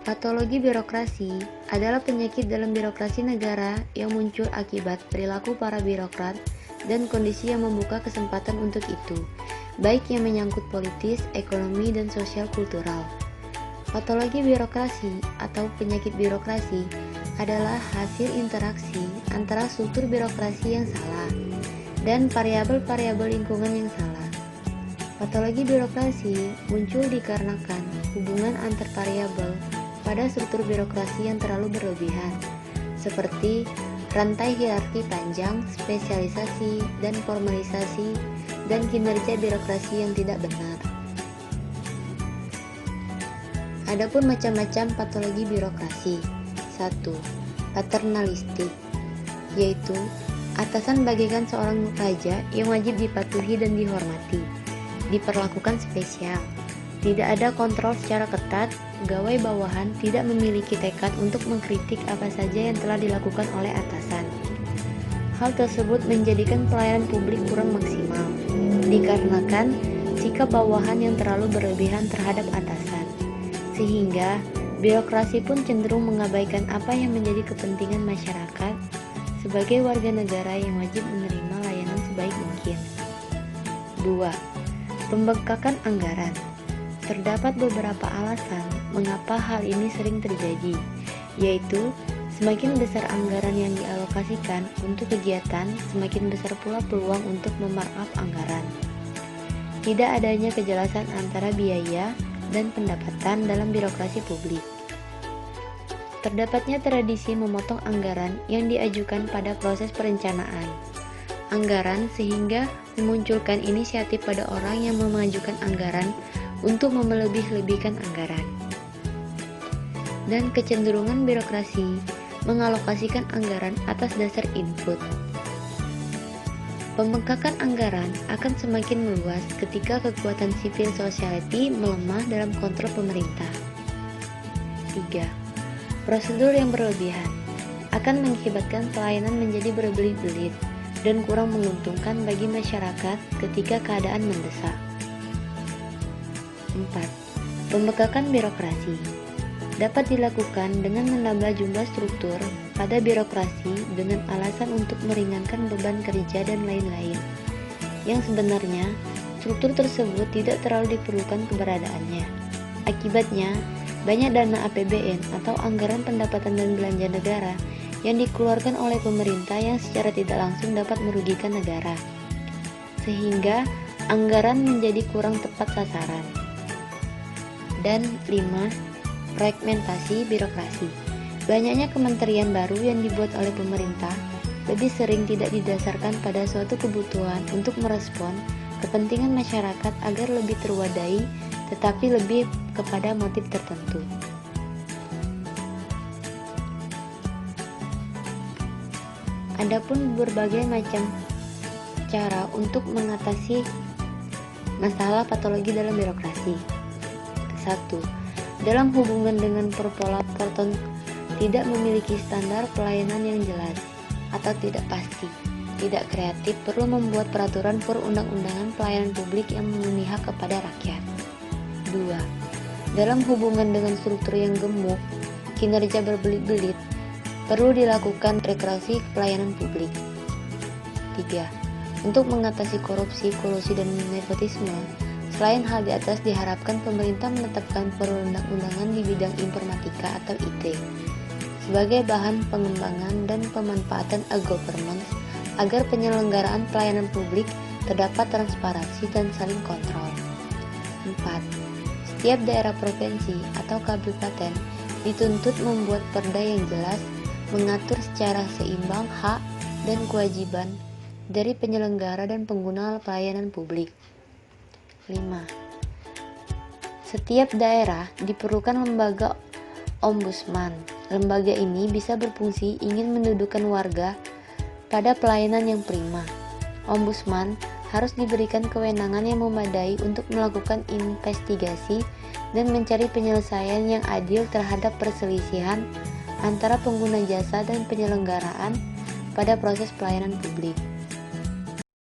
Patologi birokrasi adalah penyakit dalam birokrasi negara yang muncul akibat perilaku para birokrat dan kondisi yang membuka kesempatan untuk itu, baik yang menyangkut politis, ekonomi, dan sosial kultural. Patologi birokrasi atau penyakit birokrasi adalah hasil interaksi antara struktur birokrasi yang salah dan variabel-variabel lingkungan yang salah. Patologi birokrasi muncul dikarenakan hubungan antar variabel pada struktur birokrasi yang terlalu berlebihan, seperti rantai hierarki panjang, spesialisasi, dan formalisasi, dan kinerja birokrasi yang tidak benar. Adapun macam-macam patologi birokrasi. 1. Paternalistik, yaitu atasan bagaikan seorang raja yang wajib dipatuhi dan dihormati, diperlakukan spesial. Tidak ada kontrol secara ketat, pegawai bawahan tidak memiliki tekad untuk mengkritik apa saja yang telah dilakukan oleh atasan. Hal tersebut menjadikan pelayanan publik kurang maksimal, dikarenakan sikap bawahan yang terlalu berlebihan terhadap atasan, sehingga birokrasi pun cenderung mengabaikan apa yang menjadi kepentingan masyarakat sebagai warga negara yang wajib menerima layanan sebaik mungkin. 2. Pembengkakan anggaran. Terdapat beberapa alasan mengapa hal ini sering terjadi, yaitu semakin besar anggaran yang dialokasikan untuk kegiatan, semakin besar pula peluang untuk memarkup anggaran. Tidak adanya kejelasan antara biaya dan pendapatan dalam birokrasi publik. Terdapatnya tradisi memotong anggaran yang diajukan pada proses perencanaan anggaran sehingga memunculkan inisiatif pada orang yang mengajukan anggaran untuk melebih-lebihkan anggaran. Dan kecenderungan birokrasi mengalokasikan anggaran atas dasar input. Pembengkakan anggaran akan semakin meluas ketika kekuatan civil society melemah dalam kontrol pemerintah. 3. Prosedur yang berlebihan akan mengakibatkan pelayanan menjadi berbelit-belit dan kurang menguntungkan bagi masyarakat ketika keadaan mendesak. 4. Pembengkakan birokrasi dapat dilakukan dengan menambah jumlah struktur pada birokrasi dengan alasan untuk meringankan beban kerja dan lain-lain, yang sebenarnya struktur tersebut tidak terlalu diperlukan keberadaannya. Akibatnya, banyak dana APBN atau anggaran pendapatan dan belanja negara yang dikeluarkan oleh pemerintah yang secara tidak langsung dapat merugikan negara, sehingga anggaran menjadi kurang tepat sasaran. Dan 5. Fragmentasi birokrasi. Banyaknya kementerian baru yang dibuat oleh pemerintah lebih sering tidak didasarkan pada suatu kebutuhan untuk merespon kepentingan masyarakat agar lebih terwadai, tetapi lebih kepada motif tertentu. Adapun berbagai macam cara untuk mengatasi masalah patologi dalam birokrasi. 1. Dalam hubungan dengan perpola-porton tidak memiliki standar pelayanan yang jelas atau tidak pasti, tidak kreatif, perlu membuat peraturan perundang-undangan pelayanan publik yang memihak kepada rakyat. 2. Dalam hubungan dengan struktur yang gemuk, kinerja berbelit-belit, perlu dilakukan rekrasi pelayanan publik. 3. Untuk mengatasi korupsi, kolusi, dan nepotisme, selain hal di atas diharapkan pemerintah menetapkan perundang-undangan di bidang informatika atau IT sebagai bahan pengembangan dan pemanfaatan e-government agar penyelenggaraan pelayanan publik terdapat transparansi dan saling kontrol. 4. Setiap daerah provinsi atau kabupaten dituntut membuat perda yang jelas mengatur secara seimbang hak dan kewajiban dari penyelenggara dan pengguna pelayanan publik. 5. Setiap daerah diperlukan lembaga ombudsman. Lembaga ini bisa berfungsi ingin mendudukkan warga pada pelayanan yang prima. Ombudsman harus diberikan kewenangan yang memadai untuk melakukan investigasi dan mencari penyelesaian yang adil terhadap perselisihan antara pengguna jasa dan penyelenggaraan pada proses pelayanan publik.